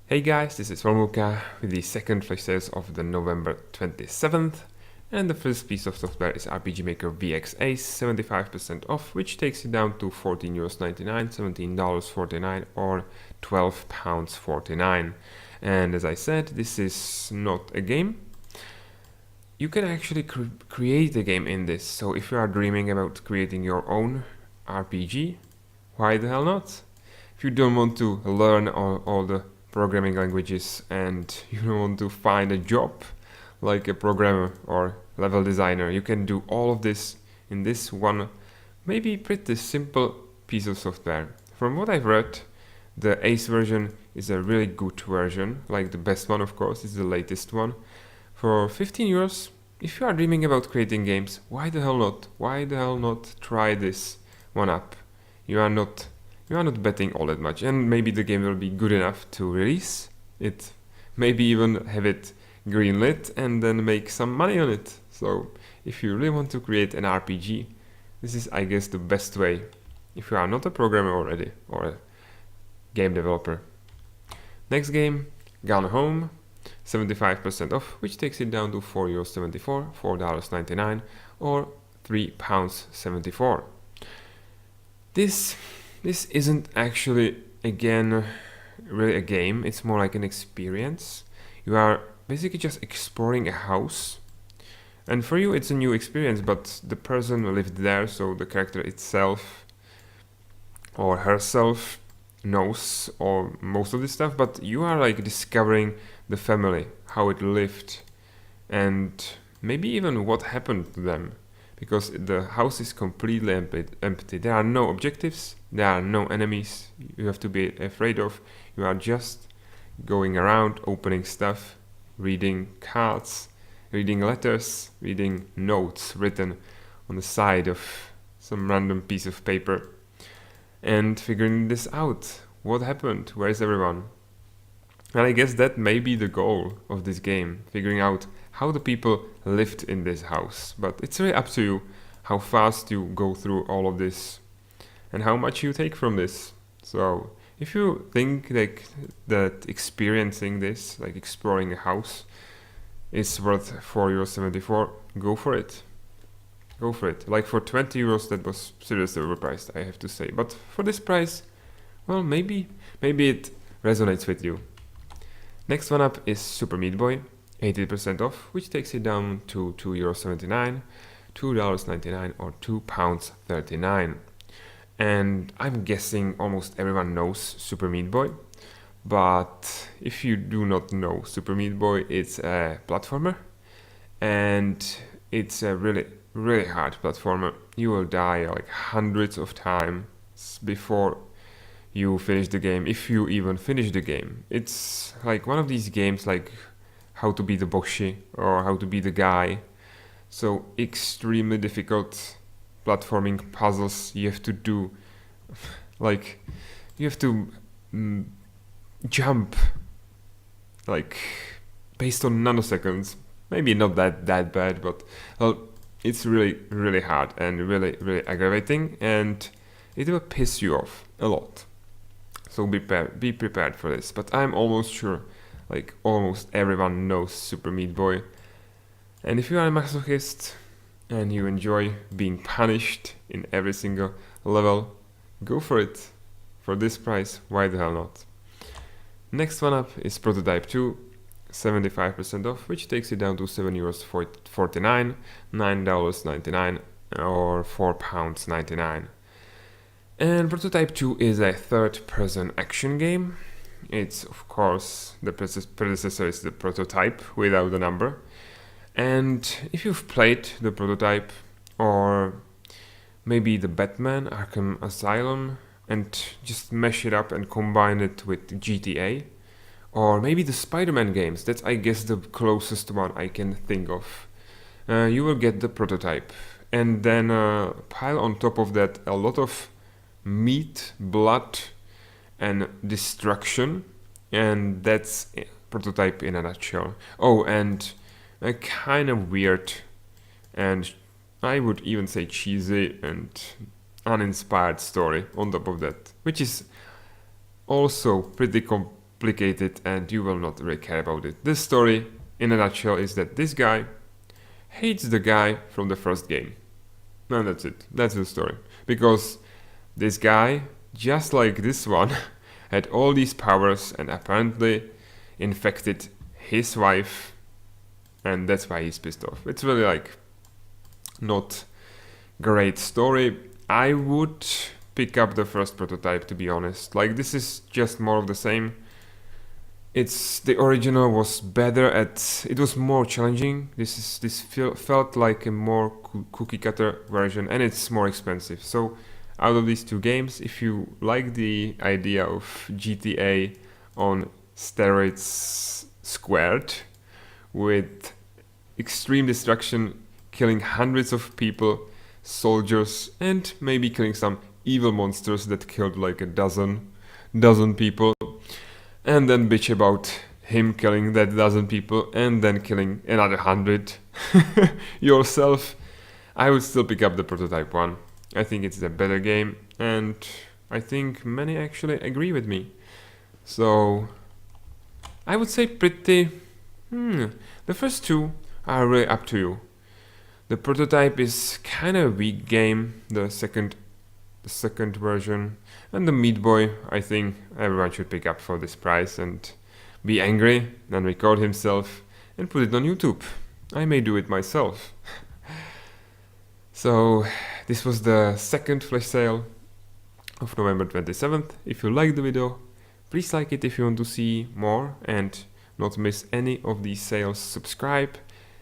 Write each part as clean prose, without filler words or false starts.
Hey guys, this is Romuka with the second flash sales of the November 27th, and the first piece of software is RPG Maker VX Ace, 75% off, which takes it down to €14.99, $17.49 or £12.49. And as I said, this is not a game. You can actually create a game in this, so if you are dreaming about creating your own RPG, why the hell not? If you don't want to learn all the programming languages and you don't want to find a job like a programmer or level designer, you can do all of this in this one maybe pretty simple piece of software. From what I've read, the Ace version is a really good version, like the best one of course is the latest one. For €15, if you are dreaming about creating games, why the hell not? Why the hell not try this one up? You are not betting all that much, and maybe the game will be good enough to release it, maybe even have it greenlit and then make some money on it. So if you really want to create an RPG, this is, I guess, the best way if you are not a programmer already or a game developer. Next game, Gone Home, 75% off, which takes it down to €4.74, $4.99 or £3.74. This isn't actually, again, really a game. It's more like an experience. You are basically just exploring a house. And for you, it's a new experience, but the person lived there, so the character itself or herself knows or most of this stuff, but you are like discovering the family, how it lived, and maybe even what happened to them. Because the house is completely empty. There are no objectives, there are no enemies you have to be afraid of. You are just going around, opening stuff, reading cards, reading letters, reading notes written on the side of some random piece of paper, and figuring this out. What happened? Where is everyone? And I guess that may be the goal of this game, figuring out how the people lived in this house. But it's really up to you how fast you go through all of this and how much you take from this. So if you think like that experiencing this, like exploring a house, is worth €4.74, go for it. Go for it. Like for €20, that was seriously overpriced, I have to say. But for this price, well, maybe it resonates with you. Next one up is Super Meat Boy, 80% off, which takes it down to €2.79, $2.99 or £2.39. And I'm guessing almost everyone knows Super Meat Boy, but if you do not know Super Meat Boy, it's a platformer, and it's a really, really hard platformer. You will die like hundreds of times before you finish the game, if you even finish the game. It's like one of these games like How to Be the Boshi or How to Be the Guy. So extremely difficult platforming puzzles you have to do. Like you have to jump like based on nanoseconds. Maybe not that bad, but well, it's really, really hard and really, really aggravating, and it will piss you off a lot. So be prepared for this. But I'm almost sure, like almost everyone knows Super Meat Boy. And if you are a masochist and you enjoy being punished in every single level, go for it. For this price, why the hell not? Next one up is Prototype 2, 75% off, which takes it down to €7.49, $9.99 or £4.99. And Prototype 2 is a third-person action game. It's, of course, the predecessor is the Prototype without the number. And if you've played the Prototype, or maybe the Batman Arkham Asylum, and just mash it up and combine it with GTA, or maybe the Spider-Man games, that's, I guess, the closest one I can think of, you will get the Prototype. And then pile on top of that a lot of meat, blood, and destruction, and that's Prototype in a nutshell. Oh, and a kind of weird, and I would even say cheesy and uninspired story on top of that, which is also pretty complicated and you will not really care about it. This story, in a nutshell, is that this guy hates the guy from the first game. And that's it. That's the story. Because this guy, just like this one, had all these powers and apparently infected his wife, and that's why he's pissed off. It's really like not great story. I would pick up the first prototype, to be honest. Like, this is just more of the same. The original was better it was more challenging. This felt like a more cookie cutter version, and it's more expensive. So out of these two games, if you like the idea of GTA on steroids squared, with extreme destruction, killing hundreds of people, soldiers, and maybe killing some evil monsters that killed like a dozen people, and then bitch about him killing that dozen people and then killing another 100 yourself, I would still pick up the prototype one. I think it's a better game, and I think many actually agree with me. So I would say the first two are really up to you. The prototype is kind of a weak game, the second version, and the Meat Boy, I think everyone should pick up for this price and be angry and record himself and put it on YouTube. I may do it myself. So this was the second flash sale of November 27th. If you liked the video, please like it if you want to see more and not miss any of these sales. Subscribe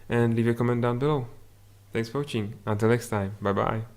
and leave a comment down below. Thanks for watching. Until next time. Bye bye.